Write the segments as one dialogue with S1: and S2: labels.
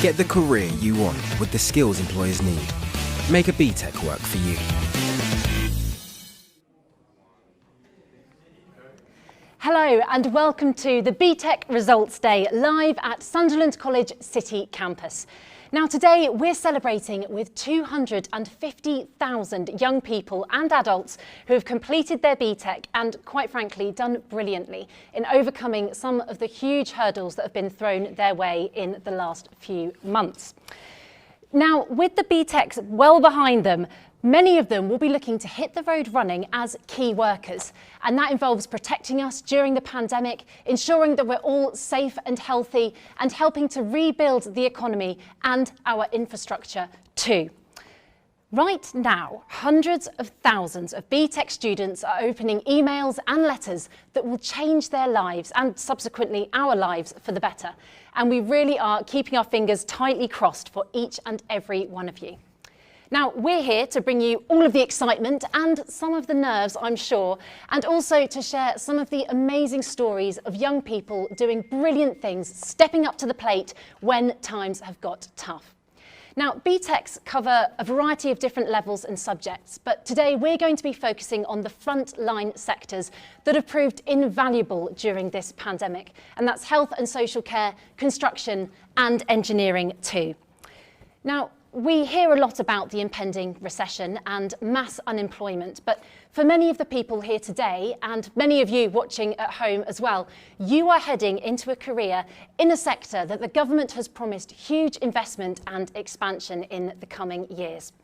S1: Get the career you want with the skills employers need. Make a BTEC work for you.
S2: Hello and welcome to the BTEC Results Day live at Sunderland College City Campus. Now today we're celebrating with 250,000 young people and adults who have completed their BTEC and quite frankly done brilliantly in overcoming some of the huge hurdles that have been thrown their way in the last few months. Now with the BTECs well behind them, many of them will be looking to hit the road running as key workers, and that involves protecting us during the pandemic, ensuring that we're all safe and healthy, and helping to rebuild the economy and our infrastructure too. Right now, hundreds of thousands of BTEC students are opening emails and letters that will change their lives and subsequently our lives for the better. And we really are keeping our fingers tightly crossed for each and every one of you. Now, we're here to bring you all of the excitement and some of the nerves, I'm sure, and also to share some of the amazing stories of young people doing brilliant things, stepping up to the plate when times have got tough. Now, BTECs cover a variety of different levels and subjects, but today we're going to be focusing on the frontline sectors that have proved invaluable during this pandemic, and that's health and social care, construction and engineering too. Now, we hear a lot about the impending recession and mass unemployment, but for many of the people here today, and many of you watching at home as well, you are heading into a career in a sector that the government has promised huge investment and expansion in the coming years.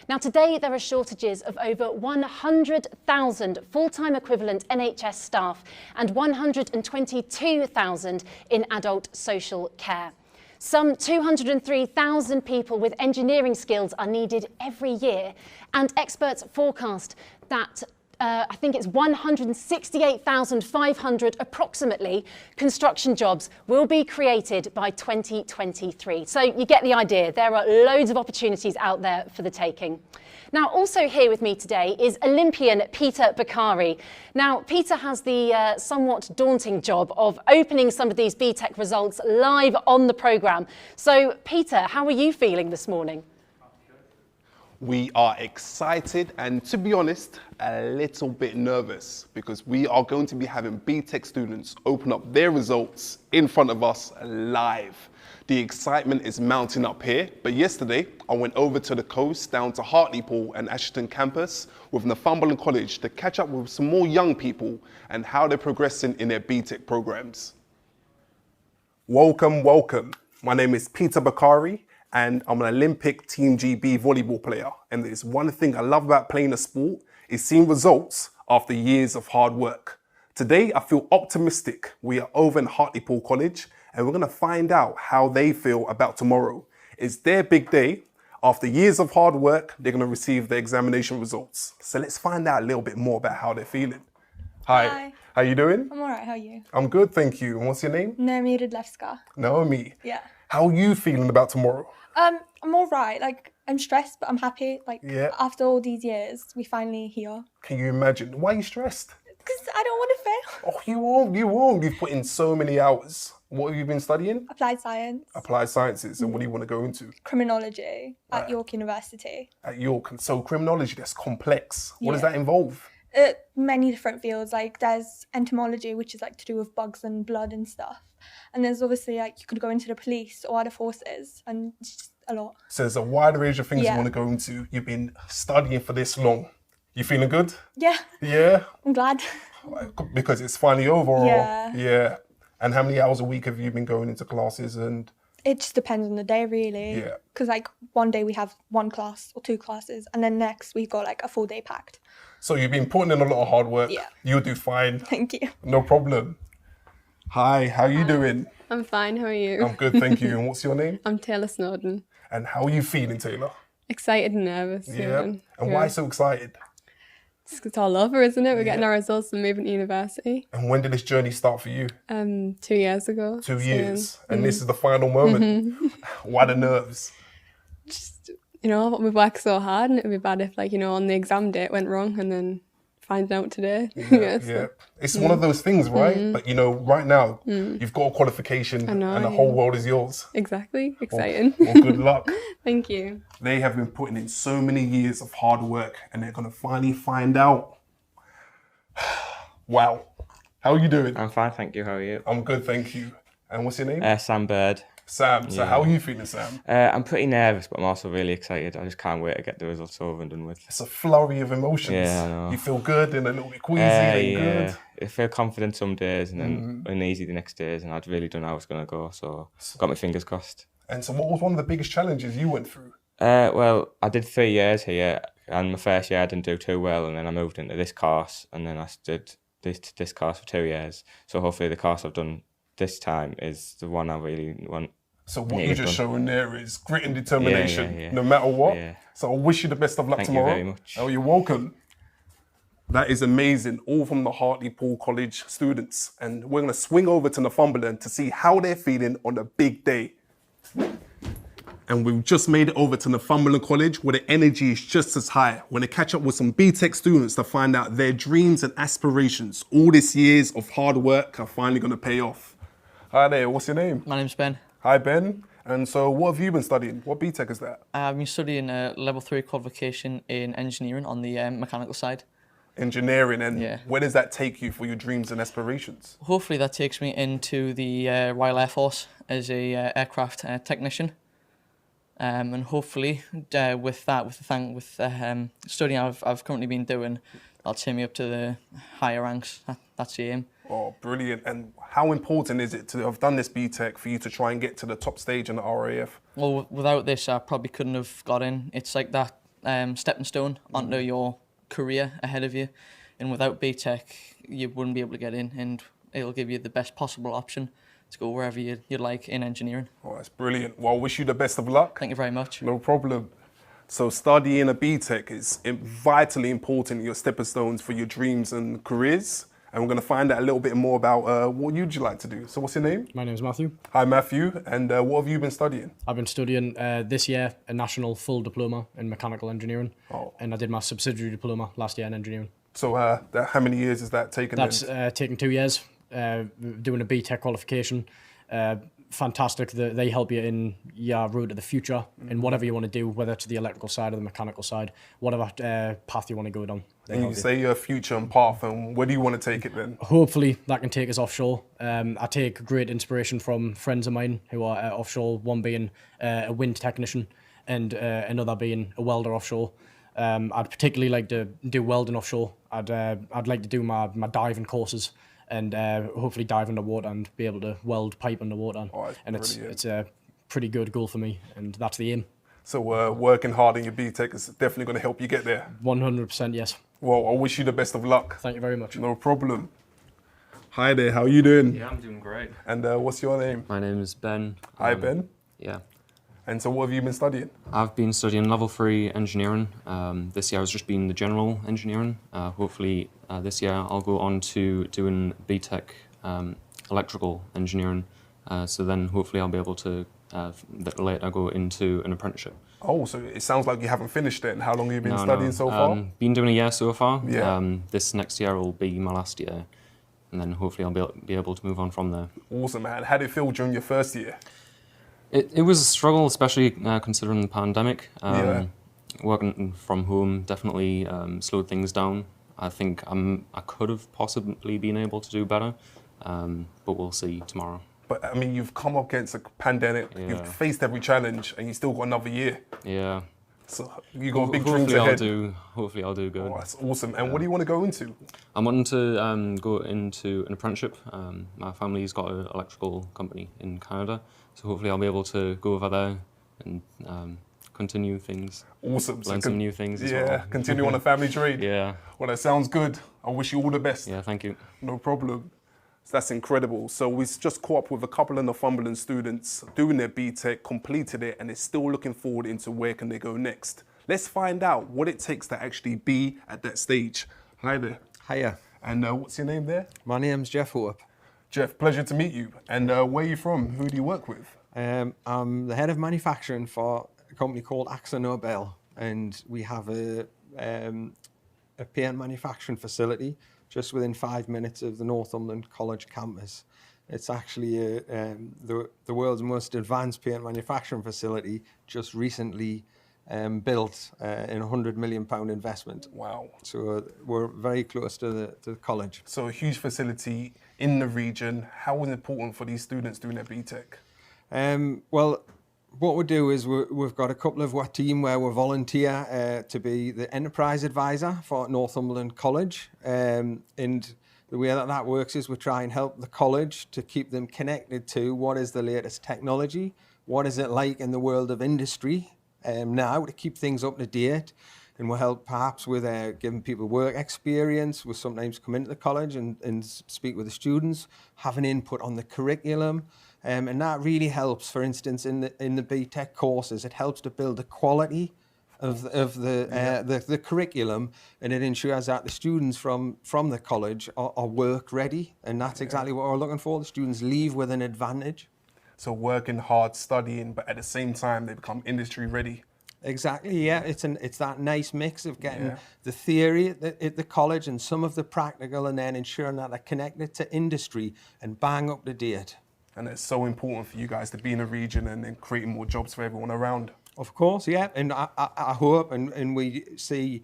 S2: Now today there are shortages of over 100,000 full-time equivalent NHS staff and 122,000 in adult social care. Some 203,000 people with engineering skills are needed every year, and experts forecast that I think it's 168,500 approximately construction jobs will be created by 2023. So you get the idea, there are loads of opportunities out there for the taking. Now, also here with me today is Olympian Peter Bakari. Now, Peter has the somewhat daunting job of opening some of these BTEC results live on the programme. So, Peter, how are you feeling this morning?
S3: We are excited and, to be honest, a little bit nervous because we are going to be having BTEC students open up their results in front of us live. The excitement is mounting up here, but yesterday I went over to the coast down to Hartlepool and Ashton campus with Sunderland College to catch up with some more young people and how they're progressing in their BTEC programs.
S4: Welcome, welcome. My name is Peter Bakari and I'm an Olympic Team GB volleyball player. And there's one thing I love about playing a sport is seeing results after years of hard work. Today I feel optimistic. We are over in Hartlepool College and we're going to find out how they feel about tomorrow. It's their big day. After years of hard work, they're going to receive their examination results. So let's find out a little bit more about how they're feeling. Hi. How you doing?
S5: I'm alright, how are you?
S4: I'm good, thank you. And what's your name?
S5: Naomi Rydlewska.
S4: Naomi.
S5: Yeah.
S4: How are you feeling about tomorrow?
S5: I'm alright, I'm stressed, but I'm happy.
S4: Yeah.
S5: After all these years, we finally here.
S4: Can you imagine? Why are you stressed?
S5: Because I don't want to fail.
S4: Oh, you won't. You've put in so many hours. What have you been studying?
S5: Applied science.
S4: Applied sciences. And what do you want to go into?
S5: Criminology at York University.
S4: At York. So criminology, that's complex. What does
S5: Yeah.
S4: that involve?
S5: Many different fields. There's entomology, which is to do with bugs and blood and stuff. And there's obviously you could go into the police or other forces, and it's just a lot.
S4: So there's a wide range of things you
S5: Yeah.
S4: want to go into. You've been studying for this long. You feeling good?
S5: Yeah.
S4: Yeah?
S5: I'm glad.
S4: Because it's finally over? Or,
S5: Yeah.
S4: Yeah. And how many hours a week have you been going into classes and...
S5: It just depends on the day, really.
S4: Yeah.
S5: Because one day we have one class or two classes, and then next we've got a full day packed.
S4: So you've been putting in a lot of hard work.
S5: Yeah.
S4: You'll do fine.
S5: Thank you.
S4: No problem. Hi, how are you doing?
S6: I'm fine, how are you?
S4: I'm good, thank you. And what's your name?
S6: I'm Taylor Snowden.
S4: And how are you feeling, Taylor?
S6: Excited and nervous.
S4: Yeah. And why so excited?
S6: It's all over, isn't it? We're getting our results and moving to university.
S4: And when did this journey start for you?
S6: 2 years ago.
S4: 2 years. And this is the final moment. Why the nerves?
S6: Just, we've worked so hard and it would be bad if, on the exam day it went wrong and then finding out today.
S4: Yeah. It's one of those things, right? But you know, right now, you've got a qualification and the whole world is yours.
S6: Exactly. Exciting.
S4: Well, good luck.
S6: Thank you.
S4: They have been putting in so many years of hard work and they're going to finally find out. Wow. How are you doing?
S7: I'm fine, thank you. How are you?
S4: I'm good, thank you. And what's your name?
S7: Sam Bird.
S4: Sam. So how are you feeling, Sam?
S7: I'm pretty nervous, but I'm also really excited. I just can't wait to get the results over and done with.
S4: It's a flurry of emotions.
S7: Yeah, I know.
S4: You feel good and a little bit queasy and good.
S7: I feel confident some days and then uneasy the next days, and I really don't know how it's going to go, so got my fingers crossed.
S4: And so what was one of the biggest challenges you went through?
S7: Well, I did 3 years here, and my first year I didn't do too well, and then I moved into this course, and then I did this course for 2 years. So hopefully the course I've done this time is the one I really want.
S4: So what you're just showing there is grit and determination, no matter what.
S7: Yeah.
S4: So I wish you the best of luck tomorrow.
S7: Thank you very much.
S4: Oh, you're welcome. That is amazing, all from the Hartlepool College students. And we're going to swing over to Northumberland to see how they're feeling on the big day. And we've just made it over to Northumberland College where the energy is just as high. We're going to catch up with some BTEC students to find out their dreams and aspirations. All these years of hard work are finally going to pay off. Hi there, what's your name?
S8: My name's Ben.
S4: Hi Ben. And so what have you been studying? What BTEC is that?
S8: I've been studying a level 3 qualification in engineering on the mechanical side.
S4: Engineering, and where does that take you for your dreams and aspirations?
S8: Hopefully that takes me into the Royal Air Force as a aircraft technician. And hopefully with the studying I've currently been doing, that'll take me up to the higher ranks. That's the aim.
S4: Oh, brilliant. And how important is it to have done this BTEC for you to try and get to the top stage in the RAF?
S8: Well, without this, I probably couldn't have got in. It's like that stepping stone onto your career ahead of you. And without BTEC, you wouldn't be able to get in, and it'll give you the best possible option to go wherever you'd like in engineering.
S4: Oh, that's brilliant. Well, I wish you the best of luck.
S8: Thank you very much.
S4: No problem. So studying a BTEC is vitally important in your stepping stones for your dreams and careers. And we're going to find out a little bit more about what you'd like to do. So what's your name?
S9: My name's Matthew.
S4: Hi Matthew, and what have you been studying?
S9: I've been studying this year a national full diploma in mechanical engineering, and I did my subsidiary diploma last year in engineering.
S4: So how many years is that taken?
S9: That's taken 2 years, doing a BTEC qualification. Fantastic. They help you in your route to the future in whatever you want to do, whether it's the electrical side or the mechanical side, whatever path you want to go down.
S4: And you say your future and path, and where do you want to take it then?
S9: Hopefully that can take us offshore. I take great inspiration from friends of mine who are offshore, one being a wind technician and another being a welder offshore. I'd particularly like to do welding offshore. I'd like to do my diving courses and hopefully dive underwater and be able to weld pipe underwater. And it's a pretty good goal for me, and that's the aim.
S4: So working hard in your BTEC is definitely going to help you get there?
S9: 100%, yes.
S4: Well, I wish you the best of luck.
S9: Thank you very much.
S4: No problem. Hi there, how are you doing?
S7: Yeah, I'm doing great.
S4: And what's your name?
S10: My name is Ben.
S4: Hi Ben.
S10: Yeah.
S4: And so what have you been studying?
S10: I've been studying level 3 engineering. This year I was just being the general engineering. Hopefully this year I'll go on to doing BTEC electrical engineering. So then hopefully I'll be able to later go into an apprenticeship.
S4: Oh, so it sounds like you haven't finished it. And how long have you been studying so far?
S10: Been doing a year so far.
S4: Yeah.
S10: This next year will be my last year. And then hopefully I'll be able to move on from there.
S4: Awesome, man. How did it feel during your first year?
S10: It was a struggle, especially considering the pandemic. Working from home definitely slowed things down. I think I could have possibly been able to do better, but we'll see tomorrow.
S4: But I mean, you've come up against a pandemic, you've faced every challenge, and you still got another year.
S10: Yeah.
S4: So you got big dreams ahead.
S10: Hopefully I'll do good.
S4: Oh, that's awesome. And what do you want to go into?
S10: I'm wanting to go into an apprenticeship. My family's got an electrical company in Canada, so hopefully I'll be able to go over there and continue things.
S4: Awesome.
S10: Learn some new things as well.
S4: Yeah, continue on a family trade.
S10: Yeah.
S4: Well, that sounds good. I wish you all the best.
S10: Yeah, thank you.
S4: No problem. So that's incredible. So we just caught up with a couple of Northumberland students doing their BTEC, completed it, and they're still looking forward into where can they go next. Let's find out what it takes to actually be at that stage. Hi there.
S11: Hiya.
S4: And what's your name there?
S11: My name's Jeff Hope.
S4: Jeff, pleasure to meet you. And where are you from? Who do you work with?
S11: I'm the head of manufacturing for a company called AXA Nobel, and we have a a paint manufacturing facility just within 5 minutes of the Northumberland College campus. It's actually the world's most advanced paint manufacturing facility, just recently built in a £100 million investment.
S4: Wow.
S11: So we're very close to the college.
S4: So a huge facility in the region. How is it important for these students doing their BTEC?
S11: Well, what we do is we've got a couple of our team where we volunteer to be the enterprise advisor for Northumberland College. And the way that works is we try and help the college to keep them connected to what is the latest technology, what is it like in the world of industry now, to keep things up to date. And we'll help perhaps with giving people work experience. We'll sometimes come into the college and speak with the students, have an input on the curriculum. And that really helps, for instance, in the BTEC courses. It helps to build the quality of the curriculum, and it ensures that the students from the college are work ready. And that's exactly what we're looking for. The students leave with an advantage. So
S4: working hard, studying, but at the same time, they become industry ready.
S11: Exactly, yeah. It's that nice mix of getting the theory at the college and some of the practical, and then ensuring that they're connected to industry and bang up to date.
S4: And it's so important for you guys to be in a region and then creating more jobs for everyone around.
S11: Of course, yeah. And I hope and we see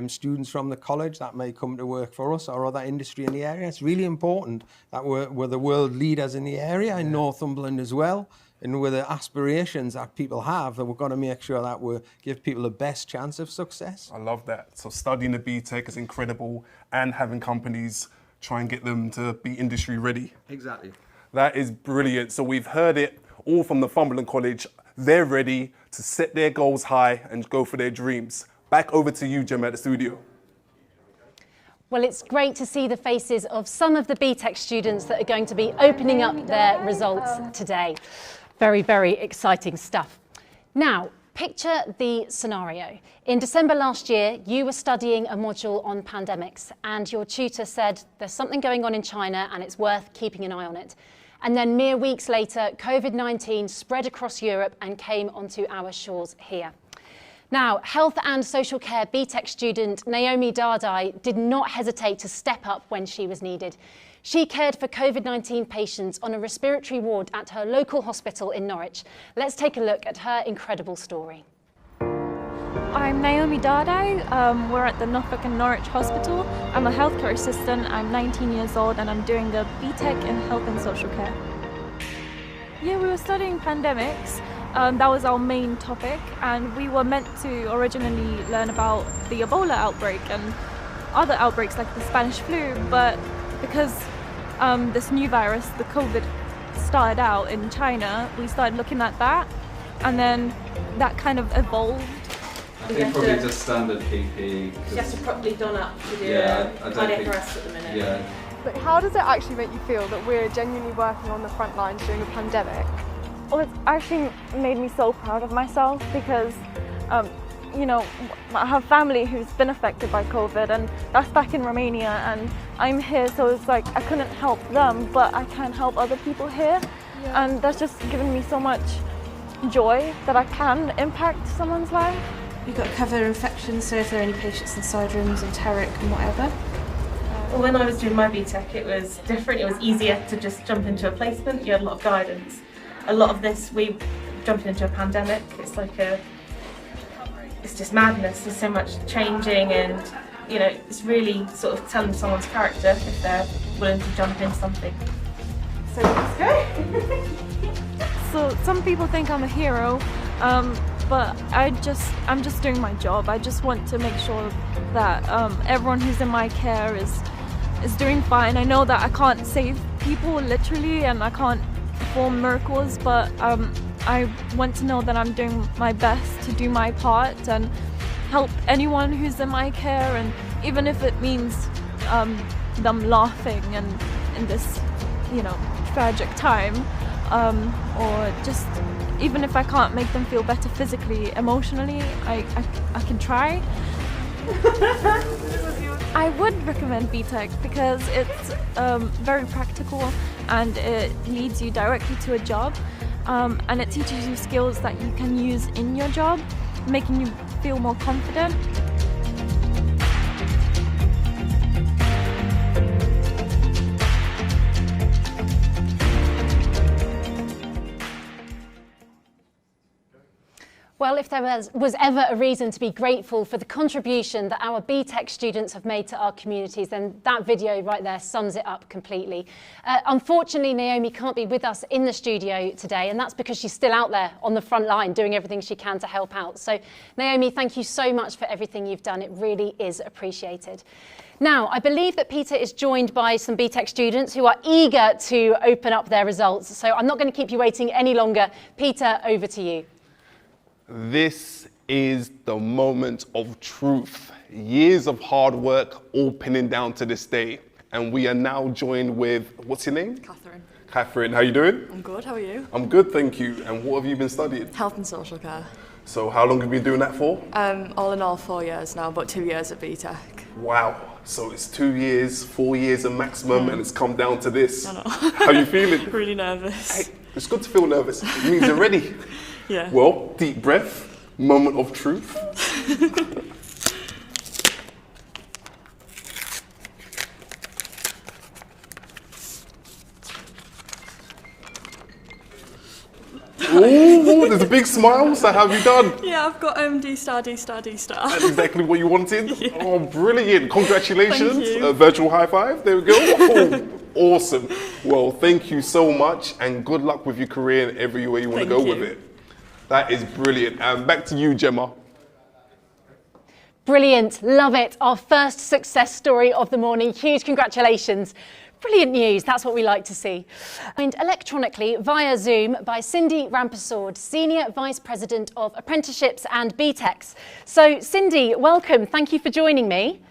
S11: students from the college that may come to work for us or other industry in the area. It's really important that we're the world leaders in the area, in Northumberland as well. And with the aspirations that people have, that we've got to make sure that we give people the best chance of success.
S4: I love that. So studying the BTEC is incredible, and having companies try and get them to be industry ready.
S11: Exactly.
S4: That is brilliant. So we've heard it all from the Sunderland College. They're ready to set their goals high and go for their dreams. Back over to you, Gemma, at the studio.
S2: Well, it's great to see the faces of some of the BTEC students that are going to be opening up their results today. Very, very exciting stuff. Now, picture the scenario. In December last year, you were studying a module on pandemics, and your tutor said there's something going on in China and it's worth keeping an eye on it. And then mere weeks later, COVID-19 spread across Europe and came onto our shores here. Now, health and social care BTEC student Naomi Dardai did not hesitate to step up when she was needed. She cared for COVID-19 patients on a respiratory ward at her local hospital in Norwich. Let's take a look at her incredible story.
S12: I'm Naomi Dardai. We're at the Norfolk and Norwich Hospital. I'm a healthcare assistant. I'm 19 years old and I'm doing the BTEC in health and social care. Yeah, we were studying pandemics. That was our main topic, and we were meant to originally learn about the Ebola outbreak and other outbreaks like the Spanish flu, but because this new virus, the COVID, started out in China, we started looking at that, and then that kind of evolved.
S13: I think probably just standard PPE.
S14: Just properly done up to do cardiac arrest at the minute.
S13: Yeah.
S15: But how does it actually make you feel that we're genuinely working on the front lines during a pandemic?
S12: Well, it's actually made me so proud of myself because, you know, I have family who's been affected by COVID, and that's back in Romania, and I'm here, so it's like I couldn't help them, but I can help other people here, and that's just given me so much joy that I can impact someone's life.
S14: You've got to cover infections, so if there are any patients inside rooms, enteric and whatever.
S16: Well, when I was doing my BTEC, it was different. It was easier to just jump into a placement. You had a lot of guidance. A lot of this, we jumped into a pandemic. It's like it's just madness. There's so much changing, and you know, it's really sort of telling someone's character if they're willing to jump into something. So let's go.
S12: So some people think I'm a hero, but I'm just doing my job. I just want to make sure that everyone who's in my care is doing fine. I know that I can't save people literally, and I can't perform miracles, but I want to know that I'm doing my best to do my part and help anyone who's in my care, and even if it means them laughing and in this, you know, tragic time, or just even if I can't make them feel better physically, emotionally, I can try. I would recommend BTEC because it's very practical and it leads you directly to a job, and it teaches you skills that you can use in your job, making you feel more confident.
S2: Well, if there was ever a reason to be grateful for the contribution that our BTEC students have made to our communities, then that video right there sums it up completely. Unfortunately, Naomi can't be with us in the studio today, and that's because she's still out there on the front line doing everything she can to help out. So, Naomi, thank you so much for everything you've done. It really is appreciated. Now, I believe that Peter is joined by some BTEC students who are eager to open up their results. So I'm not going to keep you waiting any longer. Peter, over to you.
S3: This is the moment of truth. Years of hard work all pinning down to this day. And we are now joined with, what's your name?
S17: Catherine.
S3: Catherine, how you doing?
S17: I'm good, how are you?
S3: I'm good, thank you. And what have you been studying?
S17: Health and social care.
S3: So how long have you been doing that for?
S17: All in all 4 years now, but 2 years at BTEC.
S3: Wow. So it's 2 years, 4 years a maximum, and it's come down to this.
S17: I know.
S3: How are you feeling?
S17: Really nervous.
S3: Hey, it's good to feel nervous. It means you're ready.
S17: Yeah.
S3: Well, deep breath, moment of truth. Ooh, there's a big smile. So how have you done?
S17: Yeah, I've got D star, D star, D star.
S3: That's exactly what you wanted? Yeah. Oh, brilliant. Congratulations.
S17: Thank you.
S3: A virtual high five. There we go. Oh, awesome. Well, thank you so much and good luck with your career and everywhere you want to go with it. That is brilliant. And back to you, Gemma.
S2: Brilliant. Love it. Our first success story of the morning. Huge congratulations. Brilliant news, that's what we like to see. Joined electronically via Zoom by Cindy Rampersord, Senior Vice President of Apprenticeships and BTECs. So Cindy, welcome, thank you for joining me.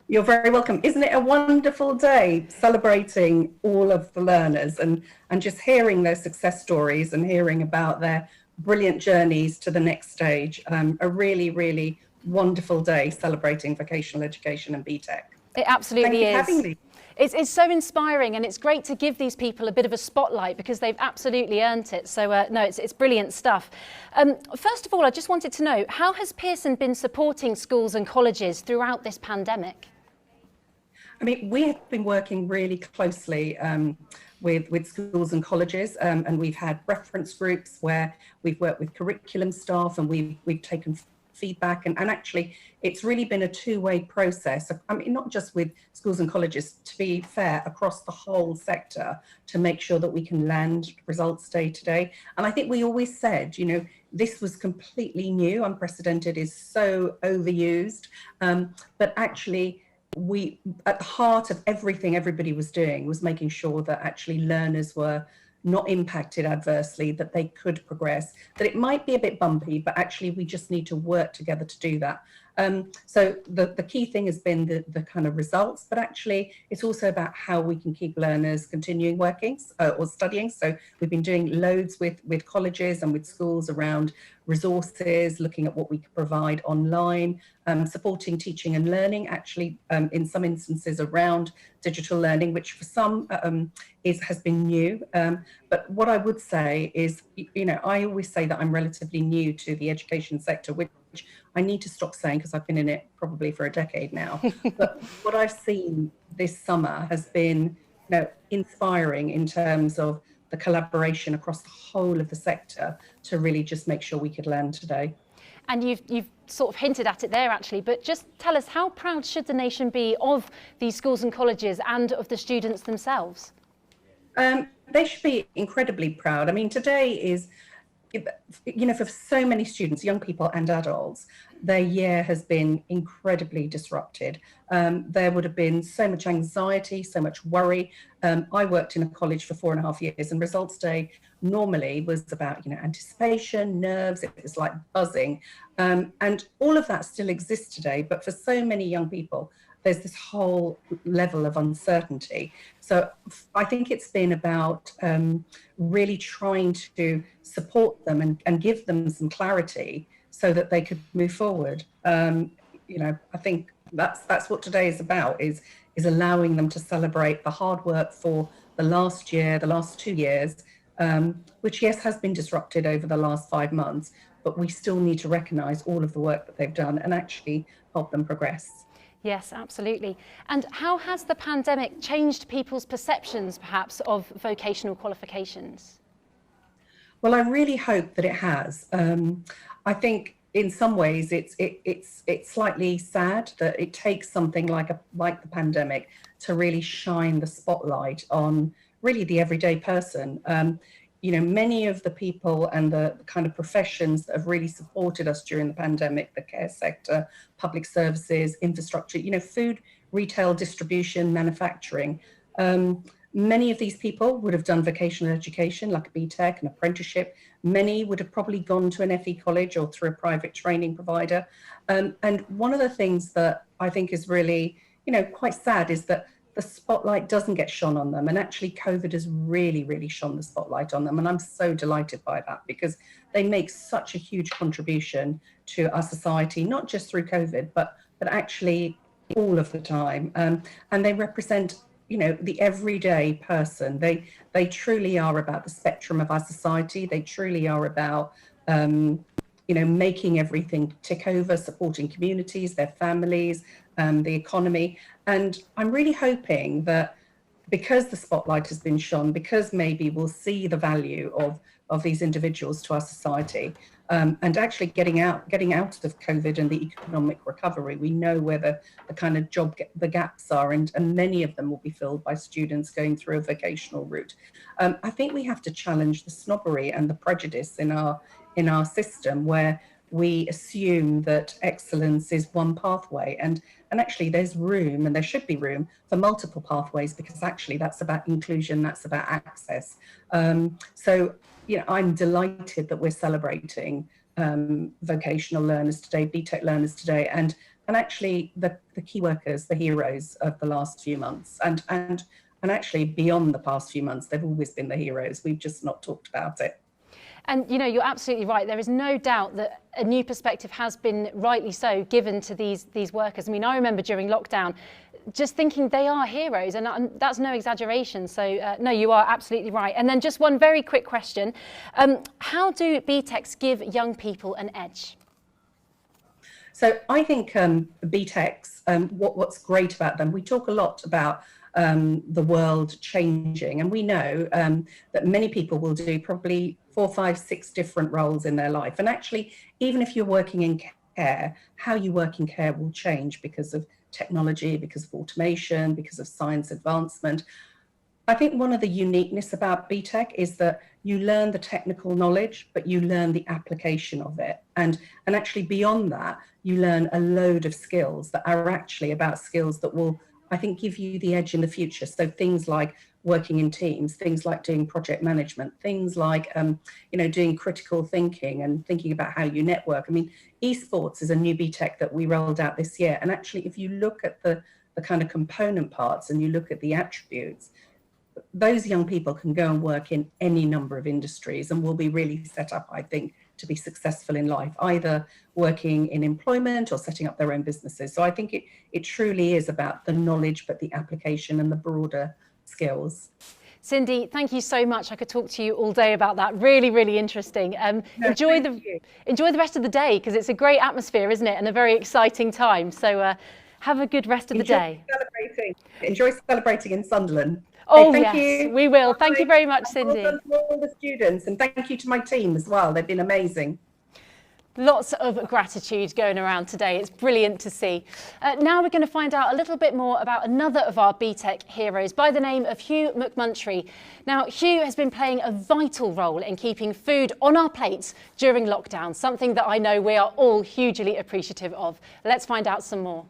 S18: You're very welcome. Isn't it a wonderful day celebrating all of the learners and just hearing their success stories and hearing about their brilliant journeys to the next stage. A really, really wonderful day celebrating vocational education and BTEC.
S2: It absolutely is.
S18: Thank you for having me.
S2: It's so inspiring, and it's great to give these people a bit of a spotlight because they've absolutely earned it. So no, it's brilliant stuff. First of all, I just wanted to know, how has Pearson been supporting schools and colleges throughout this pandemic?
S18: I mean, we have been working really closely with schools and colleges, and we've had reference groups where we've worked with curriculum staff and we've taken feedback, and actually it's really been a two-way process. I mean, not just with schools and colleges, to be fair, across the whole sector, to make sure that we can land results day to day. And I think we always said, you know, this was completely new. Unprecedented is so overused, but actually we, at the heart of everything everybody was doing was making sure that actually learners were not impacted adversely, that they could progress, that it might be a bit bumpy, but actually we just need to work together to do that. So the key thing has been the kind of results, but actually it's also about how we can keep learners continuing working or studying. So we've been doing loads with colleges and with schools around resources, looking at what we can provide online, supporting teaching and learning, actually in some instances around digital learning, which for some has been new. But what I would say is, you know, I always say that I'm relatively new to the education sector, which I need to stop saying because I've been in it probably for a decade now. But what I've seen this summer has been, you know, inspiring in terms of the collaboration across the whole of the sector to really just make sure we could land today.
S2: And you've sort of hinted at it there actually, but just tell us, how proud should the nation be of these schools and colleges and of the students themselves?
S18: They should be incredibly proud. I mean, today is, you know, for so many students, young people and adults, their year has been incredibly disrupted. There would have been so much anxiety, so much worry. I worked in a college for 4.5 years, and results day normally was about, you know, anticipation, nerves, it was like buzzing. And all of that still exists today, but for so many young people, there's this whole level of uncertainty. So I think it's been about really trying to support them and give them some clarity so that they could move forward. You know, I think that's what today is about, is allowing them to celebrate the hard work for the last year, the last 2 years, which yes, has been disrupted over the last 5 months, but we still need to recognise all of the work that they've done and actually help them progress.
S2: Yes, absolutely. And how has the pandemic changed people's perceptions, perhaps, of vocational qualifications?
S18: Well, I really hope that it has. I think in some ways it's slightly sad that it takes something like the pandemic to really shine the spotlight on really the everyday person. You know, many of the people and the kind of professions that have really supported us during the pandemic, the care sector, public services, infrastructure, you know, food, retail, distribution, manufacturing. Many of these people would have done vocational education like a BTEC, an apprenticeship. Many would have probably gone to an FE college or through a private training provider. And one of the things that I think is really, you know, quite sad is that the spotlight doesn't get shone on them. And actually COVID has really, really shone the spotlight on them. And I'm so delighted by that because they make such a huge contribution to our society, not just through COVID, but actually all of the time. And they represent, you know, the everyday person. They truly are about the spectrum of our society. They truly are about, you know, making everything tick over, supporting communities, their families, the economy. And I'm really hoping that because the spotlight has been shone, because maybe we'll see the value of these individuals to our society, and actually getting out of COVID and the economic recovery, we know where the kind of the gaps are, and many of them will be filled by students going through a vocational route. I think we have to challenge the snobbery and the prejudice in our system where we assume that excellence is one pathway, and actually there's room, and there should be room for multiple pathways, because actually that's about inclusion, that's about access. So, you know, I'm delighted that we're celebrating vocational learners today, BTEC learners today, and actually the key workers, the heroes of the last few months, and actually beyond the past few months, they've always been the heroes. We've just not talked about it.
S2: And, you know, you're absolutely right. There is no doubt that a new perspective has been rightly so given to these workers. I mean, I remember during lockdown just thinking they are heroes, and that's no exaggeration. So, no, you are absolutely right. And then just one very quick question. How do BTECs give young people an edge?
S18: So I think BTECs, what's great about them, we talk a lot about the world changing, and we know that many people will do probably 4, 5, 6 different roles in their life. And actually, even if you're working in care, how you work in care will change because of technology, because of automation, because of science advancement. I think one of the uniqueness about BTEC is that you learn the technical knowledge, but you learn the application of it. And actually beyond that, you learn a load of skills that are actually about skills that will, I think, give you the edge in the future. So things like working in teams, things like doing project management, things like, you know, doing critical thinking and thinking about how you network. I mean, esports is a new BTEC that we rolled out this year. And actually, if you look at the kind of component parts and you look at the attributes, those young people can go and work in any number of industries and will be really set up, I think, to be successful in life, either working in employment or setting up their own businesses. So I think it truly is about the knowledge, but the application and the broader skills.
S2: Cindy, thank you so much. I could talk to you all day about that. Really, really interesting. Enjoy the rest of the day, because it's a great atmosphere, isn't it? And a very exciting time. So have a good rest of the day.
S18: Enjoy celebrating in Sunderland.
S2: Oh,
S18: hey,
S2: yes,
S18: you.
S2: We will. Thank you very much, Cindy.
S18: Well done to all the students, and thank you to my team as well. They've been amazing.
S2: Lots of gratitude going around today. It's brilliant to see. Now we're going to find out a little bit more about another of our BTEC heroes by the name of Hugh McMuntry. Now, Hugh has been playing a vital role in keeping food on our plates during lockdown, something that I know we are all hugely appreciative of. Let's find out some more.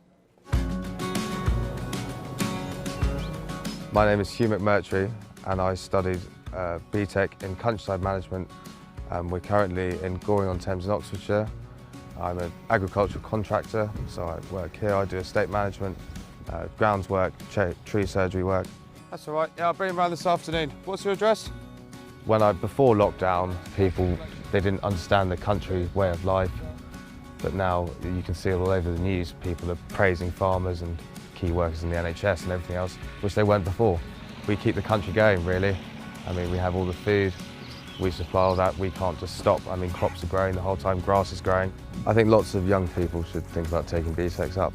S19: My name is Hugh McMurtry and I studied BTEC in Countryside Management. We're currently in Goring-on-Thames in Oxfordshire. I'm an agricultural contractor, so I work here. I do estate management, grounds work, tree surgery work.
S20: That's all right. Yeah, I'll bring him around this afternoon. What's your address?
S19: Before lockdown, they didn't understand the country way of life, but now you can see it all over the news. People are praising farmers and key workers in the NHS and everything else, which they weren't before. We keep the country going, really. I mean, we have all the food. We supply all that, we can't just stop. I mean, crops are growing the whole time, grass is growing. I think lots of young people should think about taking BTECs up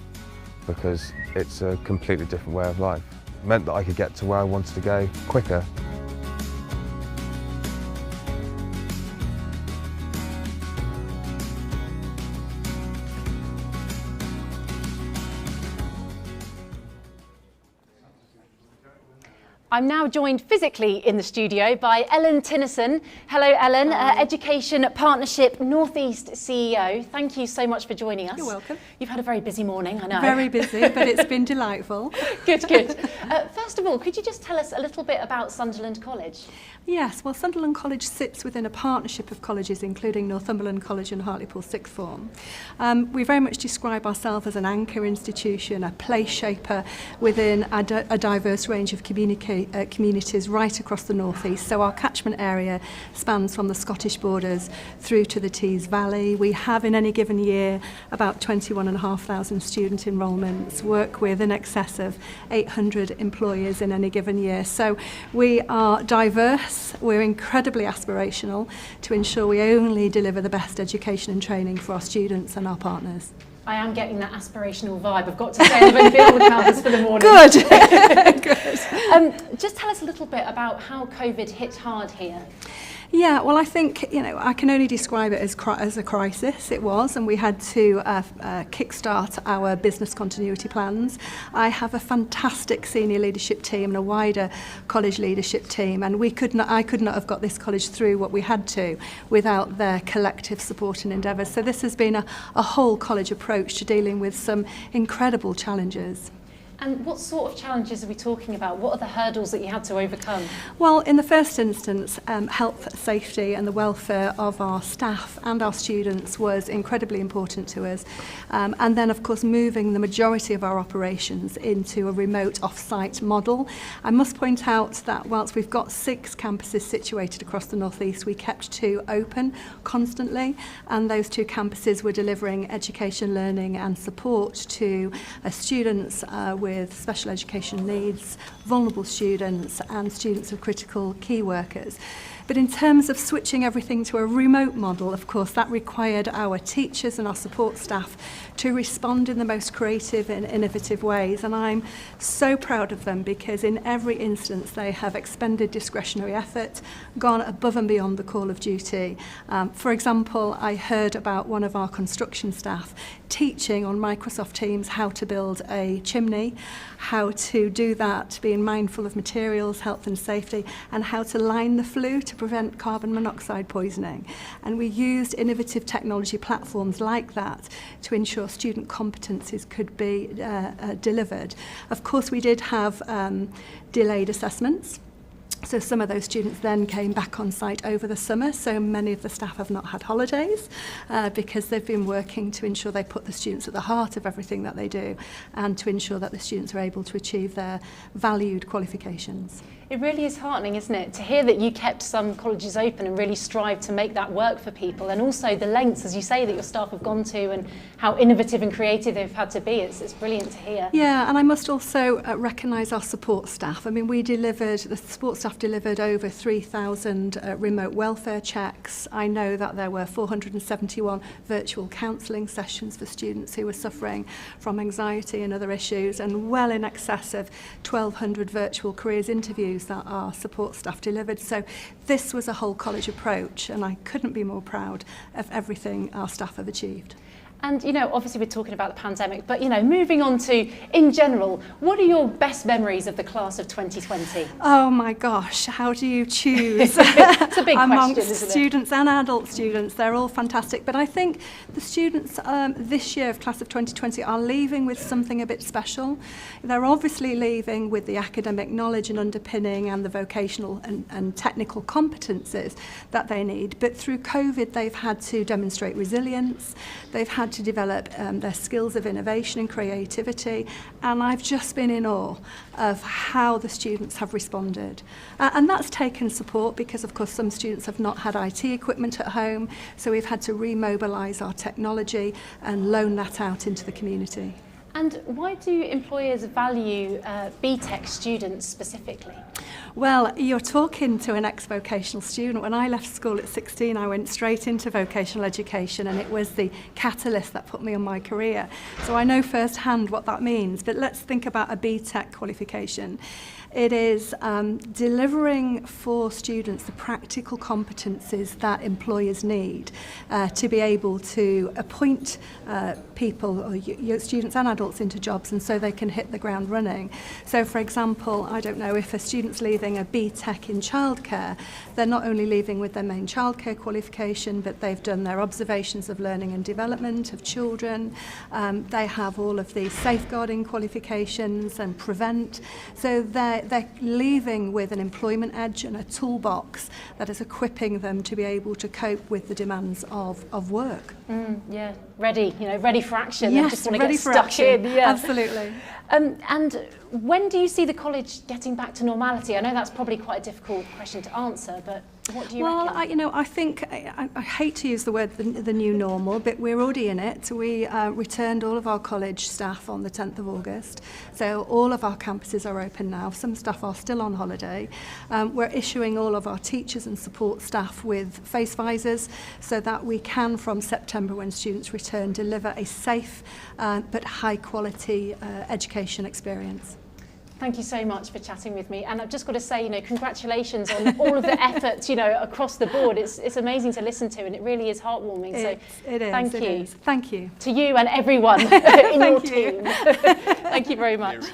S19: because it's a completely different way of life. It meant that I could get to where I wanted to go quicker.
S2: I'm now joined physically in the studio by Ellen Tinnison. Hello, Ellen, Education Partnership North East CEO. Thank you so much for joining us.
S21: You're welcome.
S2: You've had a very busy morning, I know.
S21: Very busy, but it's been delightful.
S2: Good, good. First of all, could you just tell us a little bit about Sunderland College?
S21: Yes, well, Sunderland College sits within a partnership of colleges, including Northumberland College and Hartlepool Sixth Form. We very much describe ourselves as an anchor institution, a place shaper within a diverse range of communities right across the North East. So our catchment area spans from the Scottish borders through to the Tees Valley. We have in any given year about 21,500 student enrolments, work with in excess of 800 employers in any given year. So we are diverse. We're incredibly aspirational to ensure we only deliver the best education and training for our students and our partners.
S2: I am getting that aspirational vibe. I've got to say, I've only been on the campus for the morning.
S21: Good. Good.
S2: Just tell us a little bit about how COVID hit hard here.
S21: Yeah, well, I think, I can only describe it as a crisis. It was, and we had to kickstart our business continuity plans. I have a fantastic senior leadership team and a wider college leadership team, and I could not have got this college through what we had to without their collective support and endeavours. So this has been a whole college approach to dealing with some incredible challenges.
S2: And what sort of challenges are we talking about? What are the hurdles that you had to overcome?
S21: Well, in the first instance, health, safety and the welfare of our staff and our students was incredibly important to us. And then, of course, moving the majority of our operations into a remote off-site model. I must point out that whilst we've got 6 campuses situated across the North East, we kept 2 open constantly, and those 2 campuses were delivering education, learning and support to students with special education needs, vulnerable students and students of critical key workers. But in terms of switching everything to a remote model, of course, that required our teachers and our support staff to respond in the most creative and innovative ways. And I'm so proud of them because in every instance they have expended discretionary effort, gone above and beyond the call of duty. For example, I heard about one of our construction staff teaching on Microsoft Teams how to build a chimney, how to do that, being mindful of materials, health and safety, and how to line the flue to prevent carbon monoxide poisoning. And we used innovative technology platforms like that to ensure student competencies could be delivered. Of course, we did have delayed assessments. So some of those students then came back on site over the summer, so many of the staff have not had holidays because they've been working to ensure they put the students at the heart of everything that they do and to ensure that the students are able to achieve their valued qualifications.
S2: It really is heartening, isn't it, to hear that you kept some colleges open and really strive to make that work for people, and also the lengths, as you say, that your staff have gone to and how innovative and creative they've had to be. It's brilliant to hear.
S21: Yeah, and I must also recognise our support staff. I mean, the support staff delivered over 3,000 remote welfare checks. I know that there were 471 virtual counselling sessions for students who were suffering from anxiety and other issues, and well in excess of 1,200 virtual careers interviews that our support staff delivered. So this was a whole college approach, and I couldn't be more proud of everything our staff have achieved.
S2: And, obviously we're talking about the pandemic, but, moving on to, in general, what are your best memories of the class of 2020?
S21: Oh my gosh, how do you choose?
S2: It's a big
S21: amongst
S2: question, isn't it?
S21: Students and adult students, they're all fantastic. But I think the students this year of class of 2020 are leaving with something a bit special. They're obviously leaving with the academic knowledge and underpinning and the vocational and technical competences that they need. But through COVID, they've had to demonstrate resilience. They've had to develop their skills of innovation and creativity, and I've just been in awe of how the students have responded. And that's taken support because, of course, some students have not had IT equipment at home, so we've had to remobilise our technology and loan that out into the community.
S2: And why do employers value BTEC students specifically?
S21: Well, you're talking to an ex-vocational student. When I left school at 16, I went straight into vocational education, and it was the catalyst that put me on my career. So I know firsthand what that means. But let's think about a BTEC qualification. It is delivering for students the practical competencies that employers need to be able to appoint people, or students and adults, into jobs, and so they can hit the ground running. So, for example, I don't know, if a student's leaving a BTEC in childcare, they're not only leaving with their main childcare qualification, but they've done their observations of learning and development of children. They have all of the safeguarding qualifications and prevent. So they're leaving with an employment edge and a toolbox that is equipping them to be able to cope with the demands of work.
S2: Yeah, ready, ready for action.
S21: Yes,
S2: just want to
S21: ready
S2: get
S21: for
S2: stuck
S21: action.
S2: in. Yeah.
S21: Absolutely.
S2: And when do you see the college getting back to normality? I know that's probably quite a difficult question to answer, but what do you reckon?
S21: I think I hate to use the word the new normal, but we're already in it. We returned all of our college staff on the 10th of August, so all of our campuses are open now. Some staff are still on holiday. We're issuing all of our teachers and support staff with face visors so that we can, from September when students return, deliver a safe but high quality education experience.
S2: Thank you so much for chatting with me. And I've just got to say, congratulations on all of the efforts, across the board. It's amazing to listen to, and it really is heartwarming.
S21: It is.
S2: Thank you.
S21: Thank you.
S2: To you and everyone in your team. Thank you very much.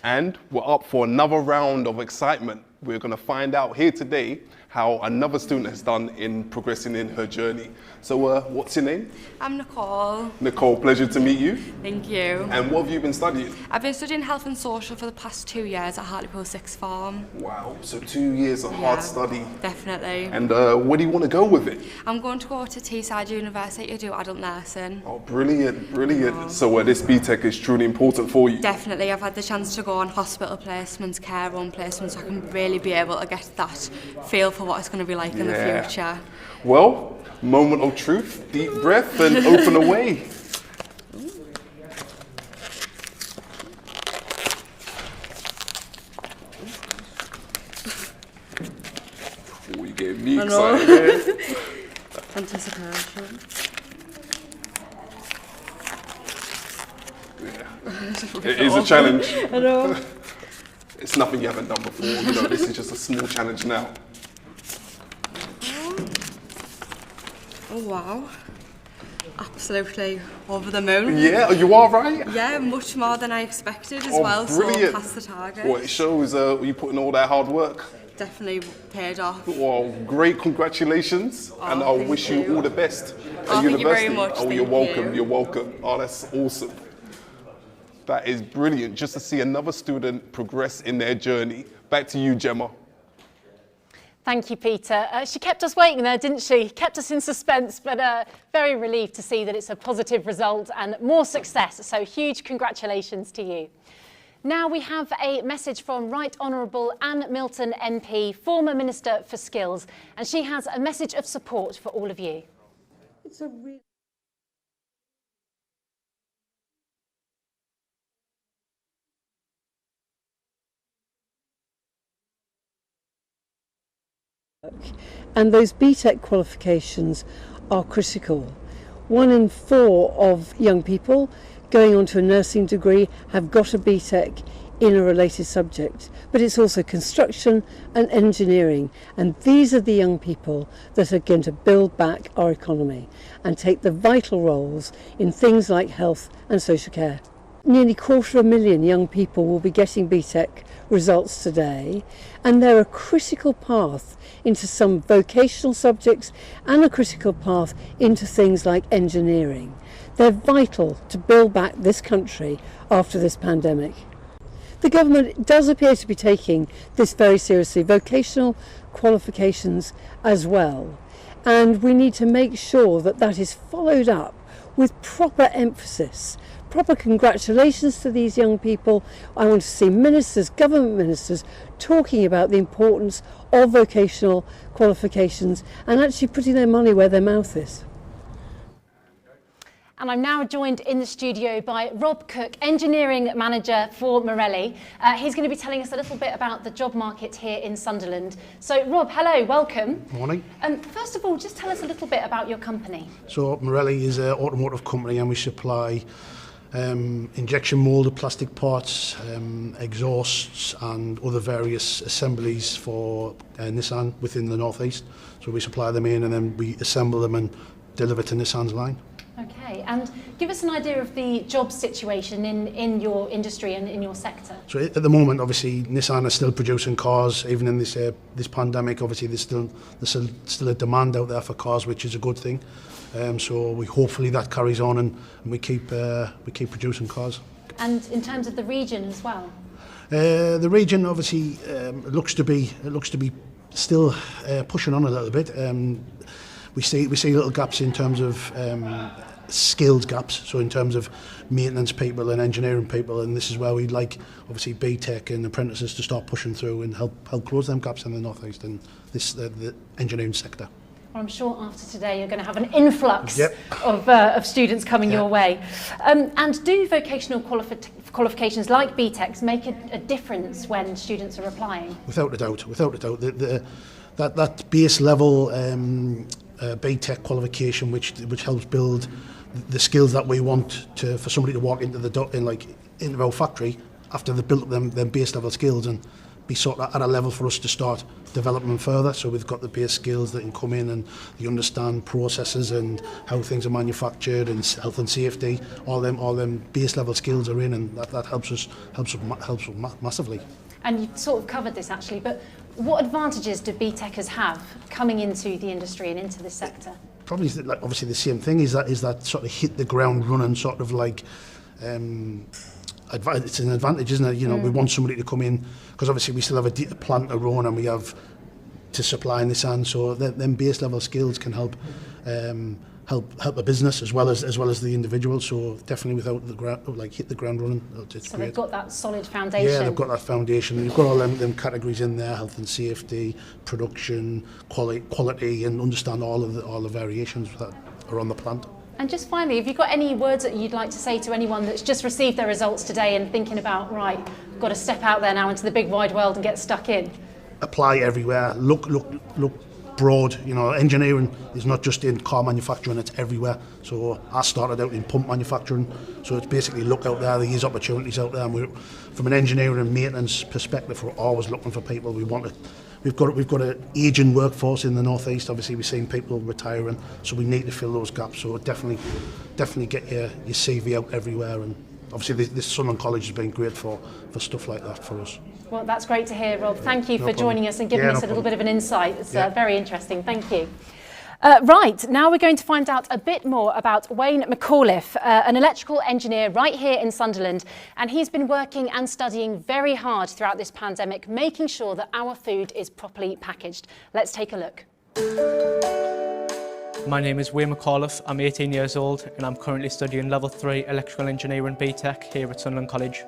S3: And we're up for another round of excitement. We're going to find out here today how another student has done in progressing in her journey. So what's your name?
S1: I'm Nicole.
S3: Nicole, pleasure to meet you.
S1: Thank you.
S3: And what have you been studying?
S1: I've been studying health and social for the past 2 years at Hartlepool Sixth Form.
S3: Wow, so 2 years of hard study.
S1: Definitely.
S3: And where do you want to go with it?
S1: I'm going to go to Teesside University to do adult nursing.
S3: Oh, brilliant, brilliant. Oh. So this BTEC is truly important for you?
S1: Definitely. I've had the chance to go on hospital placements, care home placements, so I can really be able to get that feel for what it's going to be like in the future.
S3: Well, moment of truth, deep breath and open away. Oh, you get me excited.
S1: Anticipation.
S3: Yeah. It is a challenge.
S1: I know.
S3: It's nothing you haven't done before. This is just a small challenge now.
S1: Oh wow. Absolutely over the moon.
S3: Yeah, you are right?
S1: Yeah, much more than I expected as well,
S3: brilliant.
S1: so past the target.
S3: Well, it shows you put in all that hard work.
S1: Definitely paid off.
S3: Well, great, congratulations, and I wish you all the best at university.
S1: Thank you very much.
S3: Oh, you're welcome, you're welcome. Oh, that's awesome. That is brilliant, just to see another student progress in their journey. Back to you, Gemma.
S2: Thank you, Peter. She kept us waiting there, didn't she? Kept us in suspense, but very relieved to see that it's a positive result and more success. So huge congratulations to you. Now we have a message from Right Honourable Anne Milton MP, former Minister for Skills, and she has a message of support for all of you.
S22: It's a really and those BTEC qualifications are critical. 1 in 4 of young people going on to a nursing degree have got a BTEC in a related subject, but it's also construction and engineering, and these are the young people that are going to build back our economy and take the vital roles in things like health and social care. Nearly 250,000 young people will be getting BTEC results today, and they're a critical path into some vocational subjects and a critical path into things like engineering. They're vital to build back this country after this pandemic. The government does appear to be taking this very seriously, vocational qualifications as well, and we need to make sure that that is followed up with proper emphasis. Proper congratulations to these young people. I want to see ministers, government ministers, talking about the importance of vocational qualifications and actually putting their money where their mouth is.
S2: And I'm now joined in the studio by Rob Cook, Engineering Manager for Morelli. He's going to be telling us a little bit about the job market here in Sunderland. So Rob, hello, welcome.
S23: Morning.
S2: First of all, just tell us a little bit about your company.
S23: So Morelli is an automotive company and we supply
S5: injection moulded plastic parts, exhausts and other various assemblies for Nissan within the northeast. So we supply them in and then we assemble them and deliver to Nissan's line.
S2: Okay, and give us an idea of the job situation in your industry and in your sector.
S5: So at the moment, obviously, Nissan are still producing cars, even in this pandemic. Obviously, there's still a demand out there for cars, which is a good thing. So we hopefully that carries on and we keep producing cars.
S2: And in terms of the region as well.
S5: The region obviously looks to be still pushing on a little bit. We see little gaps in terms of skills gaps, so in terms of maintenance people and engineering people, and this is where we'd like obviously BTEC and apprentices to start pushing through and help close them gaps in the northeast and the engineering sector.
S2: Well, I'm sure after today you're going to have an influx of students coming your way. And do vocational qualifications like BTECs make a difference when students are applying? Without a doubt.
S5: That base level BTEC qualification, which helps build the skills that we want for somebody to walk into our factory after they've built up them base level skills and be sort of at a level for us to start developing them further. So we've got the base skills that can come in and you understand processes and how things are manufactured and health and safety. All them base level skills are in, and that helps massively.
S2: And you sort of covered this actually, but what advantages do BTECers have coming into the industry and into this sector?
S5: Probably obviously the same thing is that sort of hit the ground running sort of like it's an advantage, isn't it? You know, we want somebody to come in because obviously we still have a plant to run and we have to supply Nissan, so them base level skills can help a business as well as the individual. So definitely without the ground, hit the ground running. It's
S2: so
S5: great.
S2: They've got that solid foundation.
S5: Yeah, they've got that foundation. You've got all them categories in there: health and safety, production, quality, and understand all the variations that are on the plant.
S2: And just finally, have you got any words that you'd like to say to anyone that's just received their results today and thinking about, right, I've got to step out there now into the big wide world and get stuck in?
S5: Apply everywhere. Look broad. You know, engineering is not just in car manufacturing; it's everywhere. So I started out in pump manufacturing. So it's basically look out there. There's opportunities out there. And from an engineering and maintenance perspective, we're always looking for people. We've got an ageing workforce in the northeast. Obviously, we're seeing people retiring, so we need to fill those gaps. So definitely get your CV out everywhere. And obviously, this Sunderland College has been great for stuff like that for us.
S2: Well, that's great to hear, Rob. Thank you for joining us and giving us a little bit of an insight. It's very interesting. Thank you. Right, now we're going to find out a bit more about Wayne McAuliffe, an electrical engineer right here in Sunderland, and he's been working and studying very hard throughout this pandemic, making sure that our food is properly packaged. Let's take a look.
S6: My name is Wayne McAuliffe, I'm 18 years old and I'm currently studying Level 3 Electrical Engineering BTEC here at Sunderland College.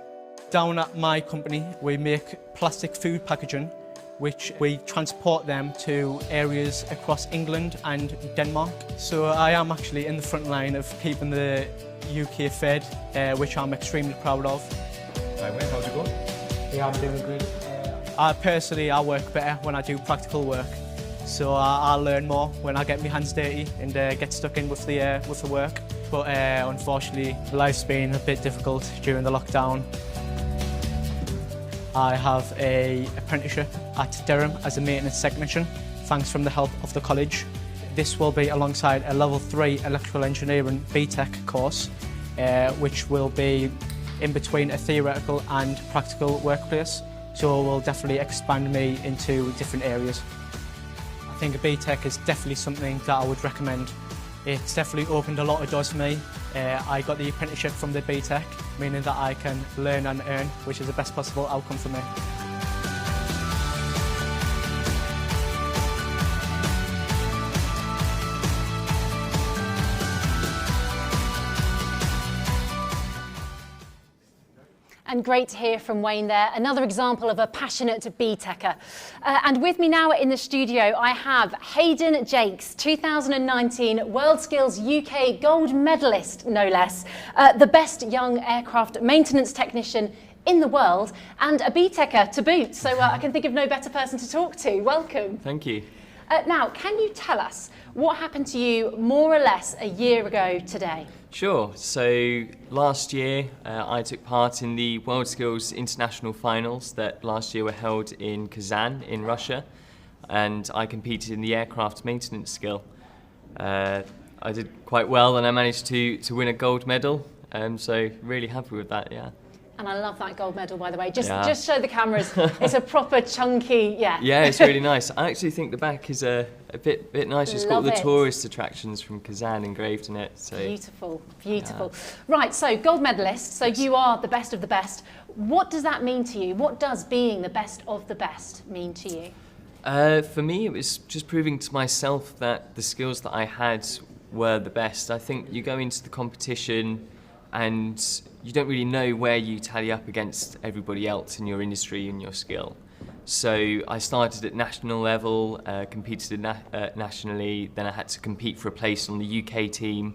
S6: Down at my company we make plastic food packaging, which we transport them to areas across England and Denmark. So I am actually in the front line of keeping the UK fed, which I'm extremely proud of.
S20: Hi Wayne, how's it going?
S6: Yeah, I'm doing great. I work better when I do practical work. So I learn more when I get my hands dirty and get stuck in with the work. But unfortunately, life's been a bit difficult during the lockdown. I have an apprenticeship at Durham as a maintenance technician, thanks from the help of the college. This will be alongside a Level 3 Electrical Engineering BTEC course, which will be in between a theoretical and practical workplace. So it will definitely expand me into different areas. I think a BTEC is definitely something that I would recommend. It's definitely opened a lot of doors for me. I got the apprenticeship from the BTEC, meaning that I can learn and earn, which is the best possible outcome for me.
S2: And great to hear from Wayne there. Another example of a passionate BTECer. And with me now in the studio, I have Hayden Jakes, 2019 WorldSkills UK gold medalist, no less, the best young aircraft maintenance technician in the world, and a BTECer to boot. So I can think of no better person to talk to. Welcome.
S23: Thank you.
S2: Now, can you tell us what happened to you more or less a year ago today?
S8: Sure. So last year I took part in the World Skills International Finals that last year were held in Kazan in Russia, and I competed in the aircraft maintenance skill. I did quite well and I managed to win a gold medal, so really happy with that, yeah.
S2: And I love that gold medal, by the way. Just show the cameras. It's a proper chunky, yeah.
S8: Yeah, it's really nice. I actually think the back is a bit nicer. It's got all the tourist attractions from Kazan engraved in it. So.
S2: Beautiful, beautiful. Yeah. Right, so gold medalist, so you are the best of the best. What does that mean to you? What does being the best of the best mean to you?
S8: For me, it was just proving to myself that the skills that I had were the best. I think you go into the competition and you don't really know where you tally up against everybody else in your industry and your skill. So I started at national level, competed nationally, then I had to compete for a place on the UK team,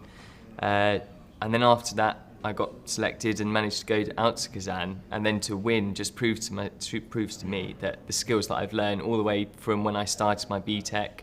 S8: and then after that I got selected and managed to go out to Kazan, and then to win just proves to me that the skills that I've learned all the way from when I started my BTEC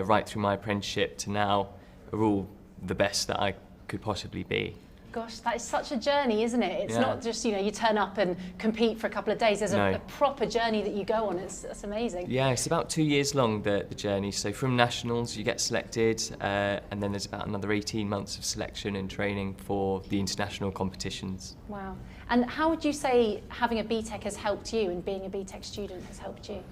S8: right through my apprenticeship to now are all the best that I could possibly be.
S2: Gosh, that is such a journey, isn't it? It's not just, you turn up and compete for a couple of days. There's a proper journey that you go on. That's amazing.
S8: Yeah, it's about 2 years long, the journey. So from nationals, you get selected, and then there's about another 18 months of selection and training for the international competitions.
S2: Wow. And how would you say having a BTEC has helped you and being a BTEC student has helped you?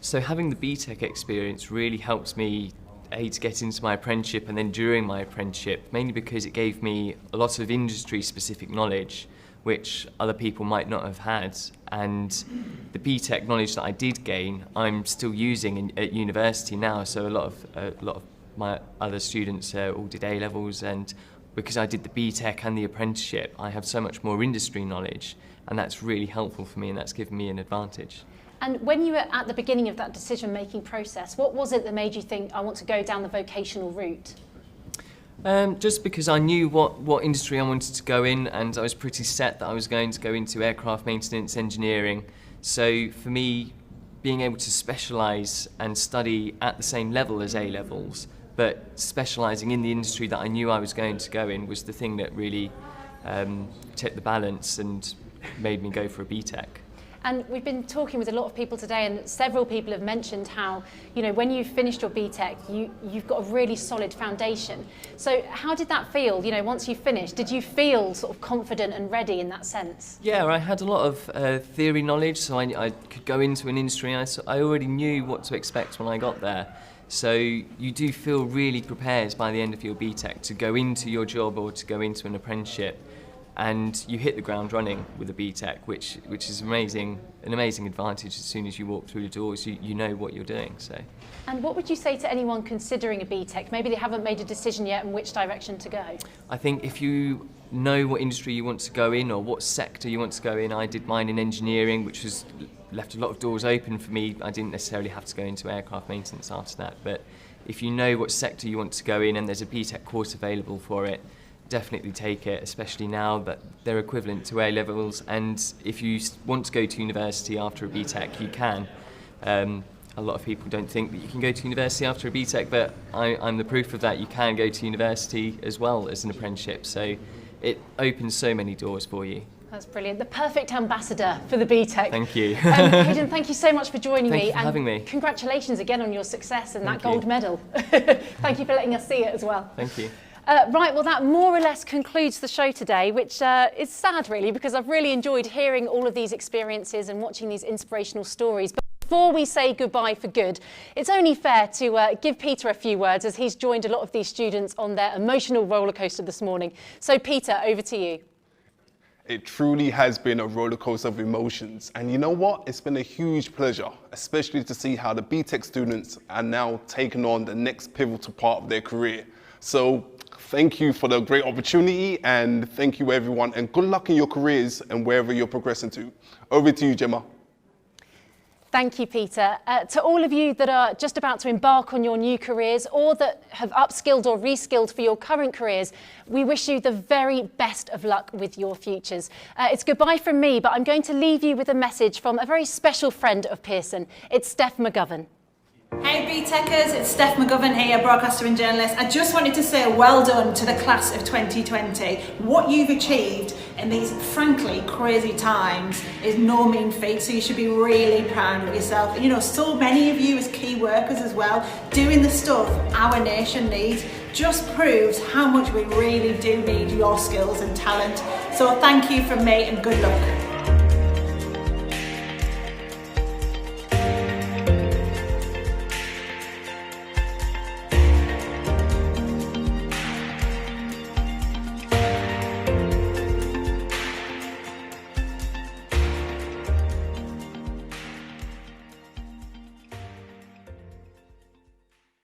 S8: So having the BTEC experience really helped me to get into my apprenticeship and then during my apprenticeship, mainly because it gave me a lot of industry-specific knowledge which other people might not have had, and the BTEC knowledge that I did gain I'm still using at university now. So a lot of my other students all did A-levels, and because I did the BTEC and the apprenticeship I have so much more industry knowledge, and that's really helpful for me and that's given me an advantage.
S2: And when you were at the beginning of that decision-making process, what was it that made you think, I want to go down the vocational route?
S8: Just because I knew what industry I wanted to go in, and I was pretty set that I was going to go into aircraft maintenance engineering. So for me, being able to specialise and study at the same level as A-levels, but specialising in the industry that I knew I was going to go in was the thing that really tipped the balance and made me go for a BTEC.
S2: And we've been talking with a lot of people today, and several people have mentioned how, when you've finished your BTEC, you've got a really solid foundation. So how did that feel, once you finished? Did you feel sort of confident and ready in that sense?
S8: Yeah, I had a lot of theory knowledge, so I could go into an industry, and I already knew what to expect when I got there. So you do feel really prepared by the end of your BTEC to go into your job or to go into an apprenticeship. And you hit the ground running with a BTEC, which is an amazing advantage. As soon as you walk through the doors, you know what you're doing. So.
S2: And what would you say to anyone considering a BTEC? Maybe they haven't made a decision yet in which direction to go.
S8: I think if you know what industry you want to go in or what sector you want to go in, I did mine in engineering, which has left a lot of doors open for me. I didn't necessarily have to go into aircraft maintenance after that. But if you know what sector you want to go in and there's a BTEC course available for it, definitely take it, especially now that they're equivalent to A-levels, and if you want to go to university after a BTEC, you can. A lot of people don't think that you can go to university after a BTEC, but I'm the proof of that. You can go to university as well as an apprenticeship, so it opens so many doors for you.
S2: That's brilliant. The perfect ambassador for the BTEC.
S8: Thank you.
S2: Hayden, thank you so much for joining me.
S8: Thank you for having me.
S2: Congratulations again on your success and that gold medal. Thank you for letting us see it as well.
S8: Thank you.
S2: Right, well that more or less concludes the show today, which is sad really, because I've really enjoyed hearing all of these experiences and watching these inspirational stories. But before we say goodbye for good, it's only fair to give Peter a few words, as he's joined a lot of these students on their emotional roller coaster this morning. So Peter, over to you.
S3: It truly has been a roller coaster of emotions. And you know what? It's been a huge pleasure, especially to see how the BTEC students are now taking on the next pivotal part of their career. So thank you for the great opportunity, and thank you everyone, and good luck in your careers and wherever you're progressing to. Over to you, Gemma.
S2: Thank you, Peter. To all of you that are just about to embark on your new careers or that have upskilled or reskilled for your current careers, we wish you the very best of luck with your futures. It's goodbye from me, but I'm going to leave you with a message from a very special friend of Pearson. It's Steph McGovern.
S7: Hey BTECers, it's Steph McGovern here, broadcaster and journalist. I just wanted to say well done to the class of 2020. What you've achieved in these frankly crazy times is no mean feat, so you should be really proud of yourself. You know, so many of you as key workers as well, doing the stuff our nation needs, just proves how much we really do need your skills and talent. So thank you from me and good luck.